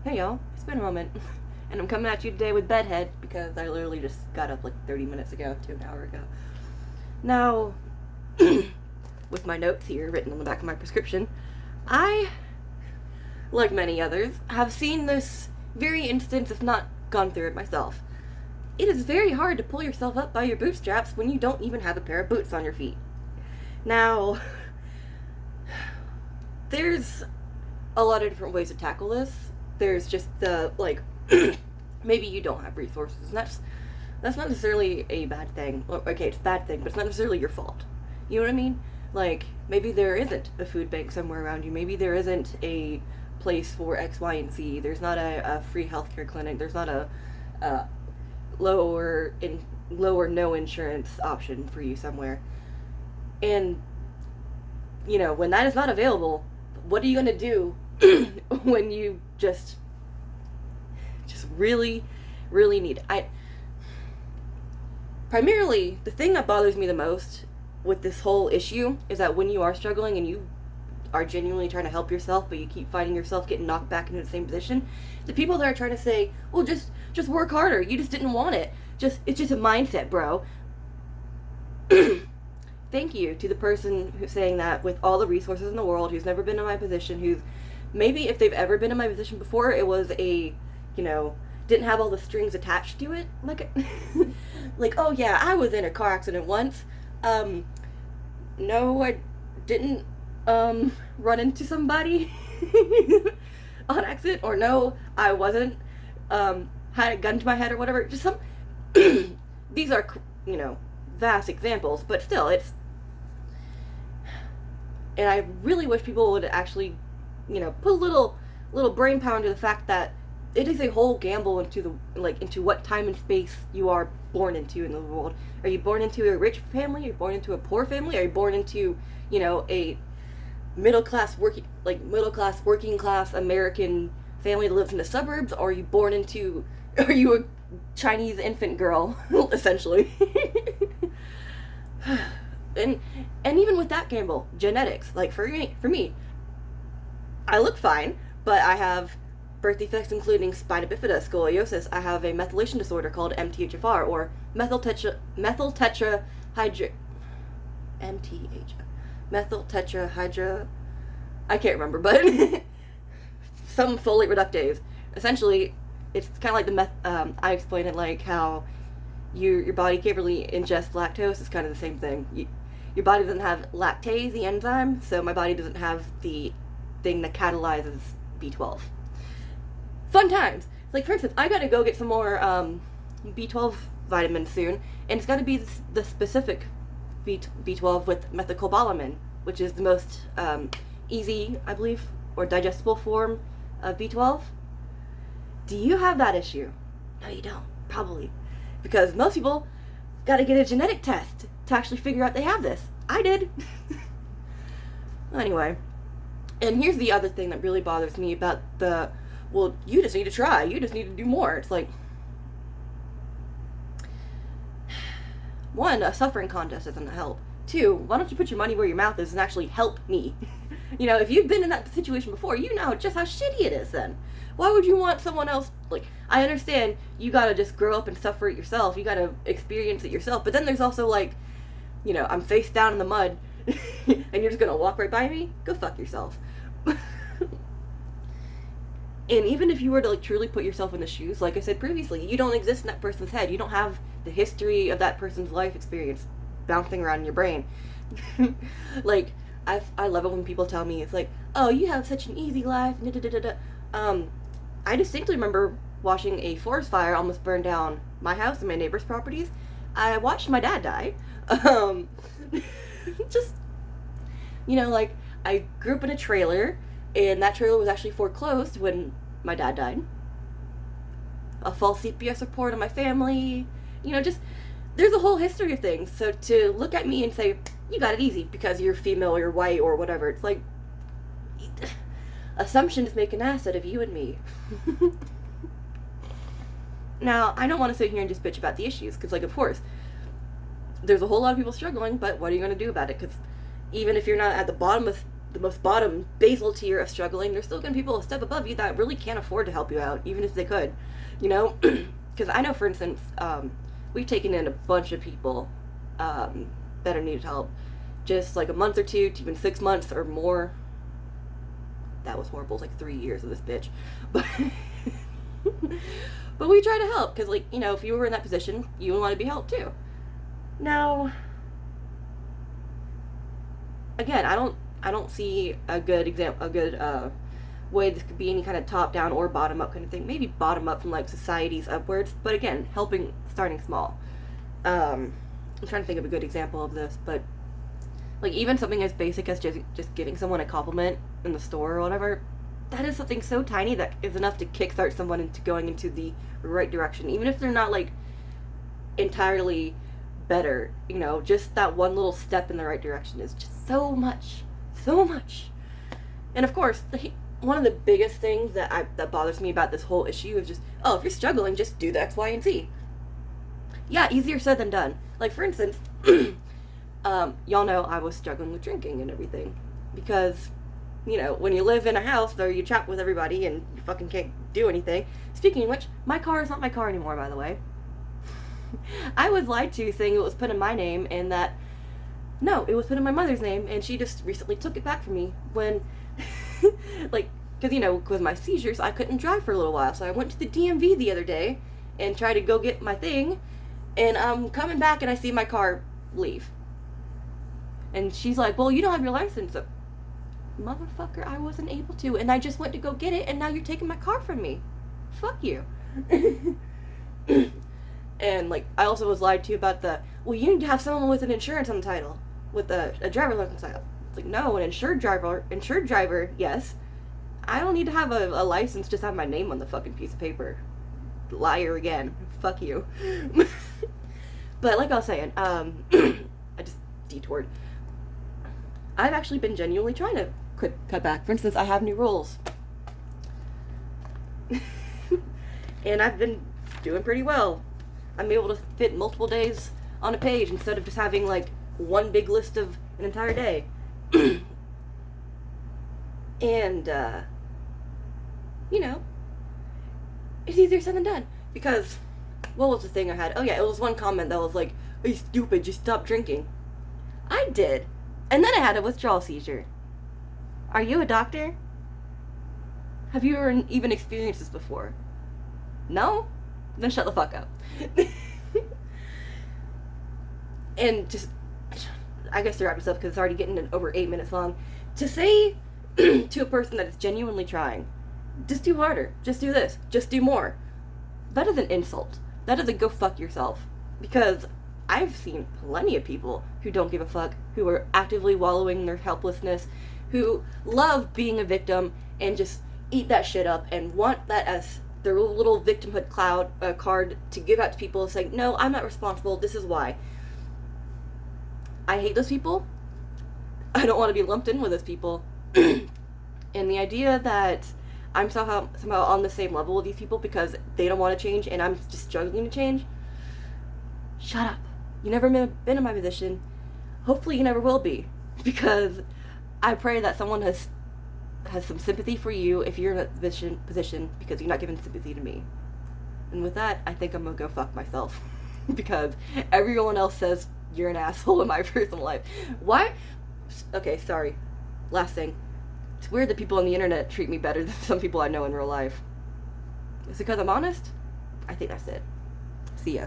Hey y'all, it's been a moment, and I'm coming at you today with bedhead because I literally just got up like 30 minutes ago to an hour ago. Now, with my notes here written on the back of my prescription, I, like many others, have seen this very instance, if not gone through it myself. It is very hard to pull yourself up by your bootstraps when you don't even have a pair of boots on your feet. Now, there's a lot of different ways to tackle this. There's just the, like, maybe you don't have resources, and that's not necessarily a bad thing. Okay, it's a bad thing, but it's not necessarily your fault. You know what I mean? Like, maybe there isn't a food bank somewhere around you. Maybe there isn't a place for X, Y, and Z. There's not a free healthcare clinic. There's not a low or no insurance option for you somewhere. And, you know, when that is not available, what are you going to do when you just really, really need it? Primarily, the thing that bothers me the most with this whole issue is that when you are struggling and you are genuinely trying to help yourself, but you keep finding yourself getting knocked back into the same position, the people that are trying to say, well, just work harder, you just didn't want it, it's just a mindset, bro. Thank you to the person who's saying that with all the resources in the world, who's never been in my position, who's maybe, if they've ever been in my position before, it was didn't have all the strings attached to it. Like, oh yeah, I was in a car accident once. No, I didn't, run into somebody on accident, or no, I wasn't, had a gun to my head or whatever. Just some, these are, vast examples, but still, and I really wish people would actually, put a little brain power into the fact that it is a whole gamble into what time and space you are born into in the world. Are you born into a rich family? Are you born into a poor family? Are you born into, a middle class working class American family that lives in the suburbs? Or are you are you a Chinese infant girl, essentially? and even with that gamble, genetics, like for me, I look fine, but I have birth defects including spina bifida, scoliosis. I have a methylation disorder called MTHFR, or methyl tetrahydra, I can't remember, but some folate reductase. Essentially, it's kind of like I explain it like how your body can't really ingest lactose. It's kind of the same thing. Your body doesn't have lactase, the enzyme, so my body doesn't have the thing that catalyzes B12. Fun times. Like, for instance, I gotta go get some more B12 vitamins soon, and it's gotta be the specific B12 with methylcobalamin, which is the most easy, I believe, or digestible form of B12. Do you have that issue? No, you don't, probably. Because most people gotta get a genetic test to actually figure out they have this. I did. Anyway, and here's the other thing that really bothers me about well, you just need to try, you just need to do more. It's like, one, a suffering contest doesn't help. Two, why don't you put your money where your mouth is and actually help me? If you've been in that situation before, you know just how shitty it is then. Why would you want someone else? Like, I understand you gotta just grow up and suffer it yourself, you gotta experience it yourself, but then there's also like, I'm face down in the mud, and you're just gonna walk right by me? Go fuck yourself. And even if you were to truly put yourself in the shoes, like I said previously, you don't exist in that person's head. You don't have the history of that person's life experience bouncing around in your brain. Like, I love it when people tell me, it's like, oh, you have such an easy life. I distinctly remember watching a forest fire almost burn down my house and my neighbor's properties. I watched my dad die. Just, I grew up in a trailer, and that trailer was actually foreclosed when my dad died. A false CPS report on my family. There's a whole history of things. So to look at me and say, you got it easy because you're female or you're white or whatever, it's like, assumptions make an ass out of you and me. Now, I don't want to sit here and just bitch about the issues, because, of course, there's a whole lot of people struggling, but what are you going to do about it? Because even if you're not at the bottom of the most bottom basal tier of struggling, there's still going to be people a step above you that really can't afford to help you out, even if they could, you know? Because I know, for instance, we've taken in a bunch of people that are needed help, just like a month or two to even 6 months or more. That was horrible. It's like 3 years of this bitch. But but we try to help because, like, you know, if you were in that position, you would want to be helped too. Now, again, I don't see a good way this could be any kind of top down or bottom up kind of thing. Maybe bottom up from like societies upwards, but again, helping starting small. I'm trying to think of a good example of this, but like even something as basic as just giving someone a compliment in the store or whatever, that is something so tiny that is enough to kickstart someone into going into the right direction, even if they're not like entirely better. You know, just that one little step in the right direction is just so much. And of course, one of the biggest things that bothers me about this whole issue is just, oh, if you're struggling, just do the X, Y, and Z. Yeah, easier said than done. Like, for instance, y'all know I was struggling with drinking and everything. Because, you know, when you live in a house or you chat with everybody and you fucking can't do anything. Speaking of which, my car is not my car anymore, by the way. I was lied to saying it was put in my name and that, no, it was put in my mother's name, and she just recently took it back from me when, like, because, you know, with my seizures, I couldn't drive for a little while, so I went to the DMV the other day and tried to go get my thing, and I'm coming back and I see my car leave. And she's like, well, you don't have your license. So, motherfucker, I wasn't able to, and I just went to go get it, and now you're taking my car from me. Fuck you. And, like, I also was lied to about well, you need to have someone with an insurance on the title, with a driver license title. It's like, no, an insured driver, yes. I don't need to have a license, just have my name on the fucking piece of paper. Liar again. Fuck you. But like I was saying, I just detoured. I've actually been genuinely trying to cut back. For instance, I have new rules. And I've been doing pretty well. I'm able to fit multiple days on a page instead of just having like one big list of an entire day. And, you know, it's easier said than done. Because, what was the thing I had? Oh yeah, it was one comment that was like, "Are you stupid? Just stop drinking." I did. And then I had a withdrawal seizure. Are you a doctor? Have you ever even experienced this before? No? Then shut the fuck up. And just, I guess to wrap this up, because it's already getting over 8 minutes long, to say to a person that is genuinely trying, just do harder, just do this, just do more, that is an insult. That is a go fuck yourself. Because I've seen plenty of people who don't give a fuck, who are actively wallowing in their helplessness, who love being a victim and just eat that shit up and want that as their little victimhood card to give out to people saying, no, I'm not responsible, this is why. I hate those people. I don't want to be lumped in with those people. And the idea that I'm somehow on the same level with these people because they don't want to change and I'm just struggling to change, shut up. You never been in my position. Hopefully you never will be. Because I pray that someone has some sympathy for you if you're in that position because you're not giving sympathy to me. And with that, I think I'm gonna go fuck myself. Because everyone else says you're an asshole in my personal life. Why? Okay, sorry. Last thing. It's weird that people on the internet treat me better than some people I know in real life. Is it because I'm honest? I think that's it. See ya.